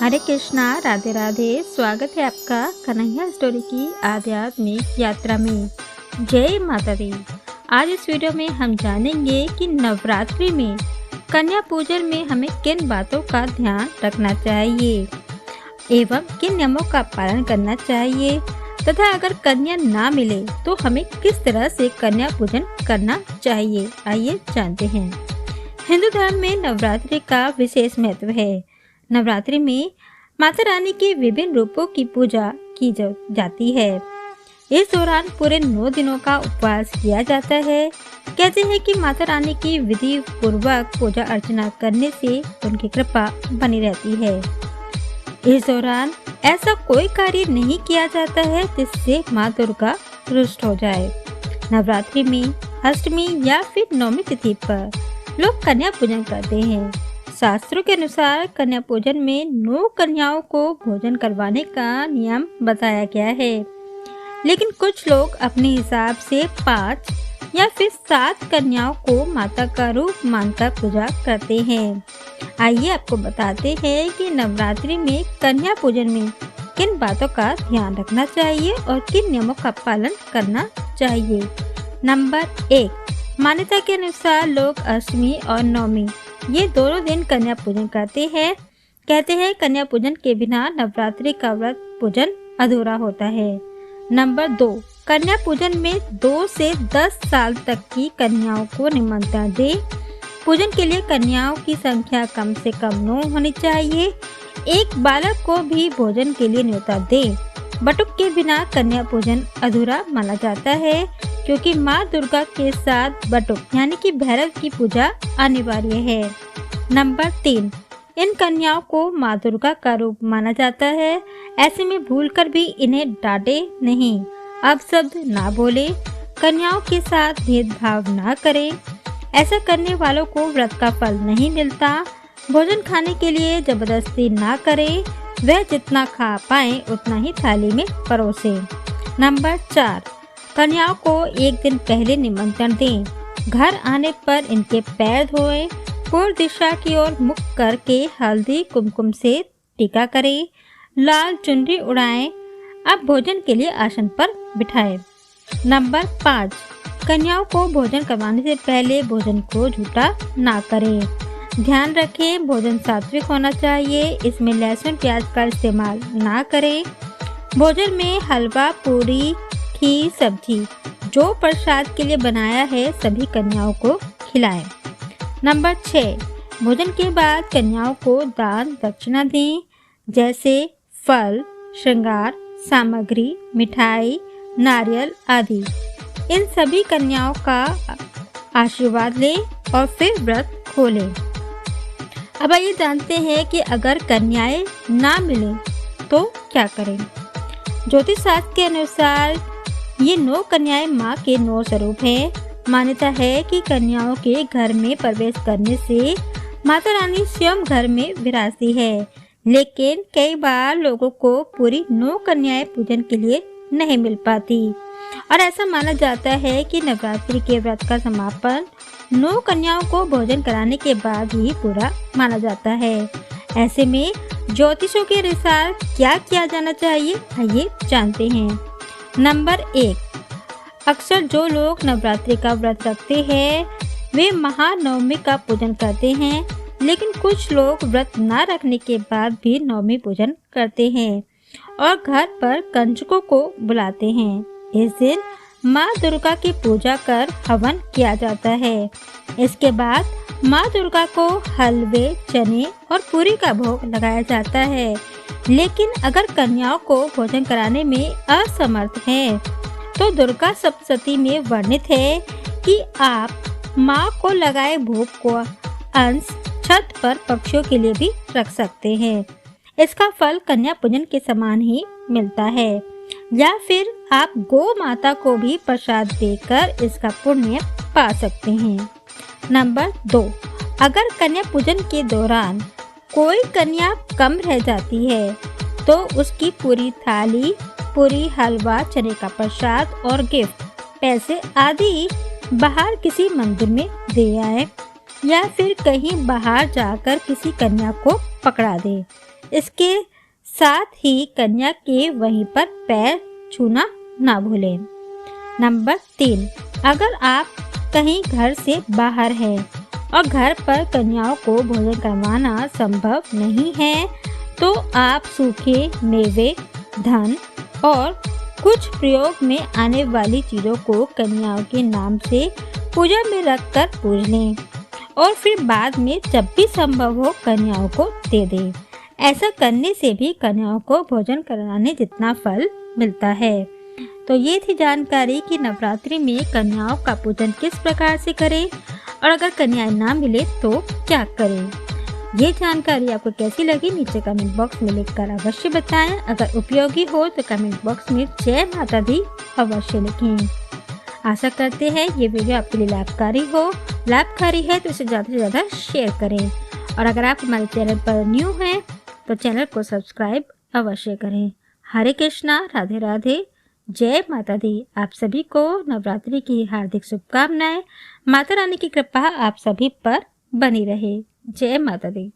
हरे कृष्णा, राधे राधे। स्वागत है आपका कन्हैया स्टोरी की आध्यात्मिक यात्रा में। जय माता दी। आज इस वीडियो में हम जानेंगे कि नवरात्रि में कन्या पूजन में हमें किन बातों का ध्यान रखना चाहिए एवं किन नियमों का पालन करना चाहिए तथा अगर कन्या ना मिले तो हमें किस तरह से कन्या पूजन करना चाहिए। आइए जानते हैं। हिंदू धर्म में नवरात्रि का विशेष महत्व है। नवरात्रि में माता रानी के विभिन्न रूपों की पूजा की जाती है। इस दौरान पूरे 9 दिनों का उपवास किया जाता है। कहते हैं कि माता रानी की विधि पूर्वक पूजा अर्चना करने से उनकी कृपा बनी रहती है। इस दौरान ऐसा कोई कार्य नहीं किया जाता है जिससे माँ दुर्गा रुष्ट हो जाए। नवरात्रि में अष्टमी या फिर नवमी तिथि पर लोग कन्या पूजन करते हैं। शास्त्रों के अनुसार कन्या पूजन में 9 कन्याओं को भोजन करवाने का नियम बताया गया है, लेकिन कुछ लोग अपने हिसाब से 5 या फिर 7 कन्याओं को माता का रूप मानकर पूजा करते हैं। आइए आपको बताते हैं कि नवरात्रि में कन्या पूजन में किन बातों का ध्यान रखना चाहिए और किन नियमों का पालन करना चाहिए। नंबर 1, मान्यता के अनुसार लोग अष्टमी और नवमी ये दोनों दिन कन्या पूजन करते हैं। कहते हैं कन्या पूजन के बिना नवरात्रि का व्रत पूजन अधूरा होता है। नंबर 2, कन्या पूजन में 2 से 10 साल तक की कन्याओं को निमंत्रण दे। पूजन के लिए कन्याओं की संख्या कम से कम 9 होनी चाहिए। एक बालक को भी भोजन के लिए न्योता दे। बटुक के बिना कन्या पूजन अधूरा माना जाता है, क्योंकि माँ दुर्गा के साथ बटुक यानी कि भैरव की पूजा अनिवार्य है। नंबर 3, इन कन्याओं को माँ दुर्गा का रूप माना जाता है। ऐसे में भूलकर भी इन्हें डांटे नहीं, अपशब्द ना बोले, कन्याओं के साथ भेदभाव ना करें। ऐसा करने वालों को व्रत का फल नहीं मिलता। भोजन खाने के लिए जबरदस्ती ना करें, वह जितना खा पाए उतना ही थाली में परोसे। नंबर 4, कन्याओं को एक दिन पहले निमंत्रण दें। घर आने पर इनके पैर धोएं, पूर्व दिशा की ओर मुख करके हल्दी कुमकुम से टीका करें, लाल चुनरी उड़ाएं। अब भोजन के लिए आसन पर बिठाएं। नंबर 5, कन्याओं को भोजन करवाने से पहले भोजन को झूठा ना करें। ध्यान रखें, भोजन सात्विक होना चाहिए। इसमें लहसुन प्याज का इस्तेमाल ना करें। भोजन में हलवा, पूरी, खीर, सब्जी जो प्रसाद के लिए बनाया है सभी कन्याओं को खिलाएं। नंबर 6, भोजन के बाद कन्याओं को दान दक्षिणा दें, जैसे फल, श्रृंगार सामग्री, मिठाई, नारियल आदि। इन सभी कन्याओं का आशीर्वाद लें और फिर व्रत खोलें। अब आइए जानते हैं कि अगर कन्याएं ना मिलें तो क्या करें। ज्योतिष शास्त्र के अनुसार ये 9 कन्याएं माँ के 9 स्वरूप हैं। मान्यता है कि कन्याओं के घर में प्रवेश करने से माता रानी स्वयं घर में विराजती है, लेकिन कई बार लोगों को पूरी 9 कन्याएं पूजन के लिए नहीं मिल पाती और ऐसा माना जाता है कि नवरात्रि के व्रत का समापन 9 कन्याओं को भोजन कराने के बाद ही पूरा माना जाता है। ऐसे में ज्योतिषों के अनुसार क्या किया जाना चाहिए, आइए जानते हैं। नंबर 1, अक्सर जो लोग नवरात्रि का व्रत रखते हैं वे महानवमी का पूजन करते हैं, लेकिन कुछ लोग व्रत ना रखने के बाद भी नवमी पूजन करते हैं और घर पर कंजकों को बुलाते हैं। इस दिन माँ दुर्गा की पूजा कर हवन किया जाता है। इसके बाद माँ दुर्गा को हलवे, चने और पूरी का भोग लगाया जाता है। लेकिन अगर कन्याओं को भोजन कराने में असमर्थ हैं, तो दुर्गा सप्तशती में वर्णित है कि आप माँ को लगाए भोग को अंश छत पर पक्षियों के लिए भी रख सकते हैं। इसका फल कन्या पूजन के समान ही मिलता है। या फिर आप गौ माता को भी प्रसाद देकर इसका पुण्य पा सकते हैं। नंबर 2, अगर कन्या पूजन के दौरान कोई कन्या कम रह जाती है तो उसकी पूरी थाली, पूरी, हलवा, चने का प्रसाद और गिफ्ट, पैसे आदि बाहर किसी मंदिर में दे आए या फिर कहीं बाहर जाकर किसी कन्या को पकड़ा दे। इसके साथ ही कन्या के वहीं पर पैर छूना ना भूलें। नंबर 3, अगर आप कहीं घर से बाहर हैं और घर पर कन्याओं को भोजन करवाना संभव नहीं है तो आप सूखे मेवे, धन और कुछ प्रयोग में आने वाली चीज़ों को कन्याओं के नाम से पूजा में रखकर पूज लें और फिर बाद में जब भी संभव हो कन्याओं को दे दें। ऐसा करने से भी कन्याओं को भोजन कराने जितना फल मिलता है। तो ये थी जानकारी कि नवरात्रि में कन्याओं का पूजन किस प्रकार से करें और अगर कन्याएं ना मिले तो क्या करें। ये जानकारी आपको कैसी लगी नीचे कमेंट बॉक्स में लिखकर अवश्य बताएं। अगर उपयोगी हो तो कमेंट बॉक्स में जय माता दी अवश्य लिखें। आशा करते हैं ये वीडियो आपके लिए लाभकारी है तो इसे ज़्यादा से ज़्यादा शेयर करें और अगर आप हमारे चैनल पर न्यू हैं तो चैनल को सब्सक्राइब अवश्य करें। हरे कृष्णा, राधे राधे, जय माता दी। आप सभी को नवरात्रि की हार्दिक शुभकामनाएं। माता रानी की कृपा आप सभी पर बनी रहे। जय माता दी।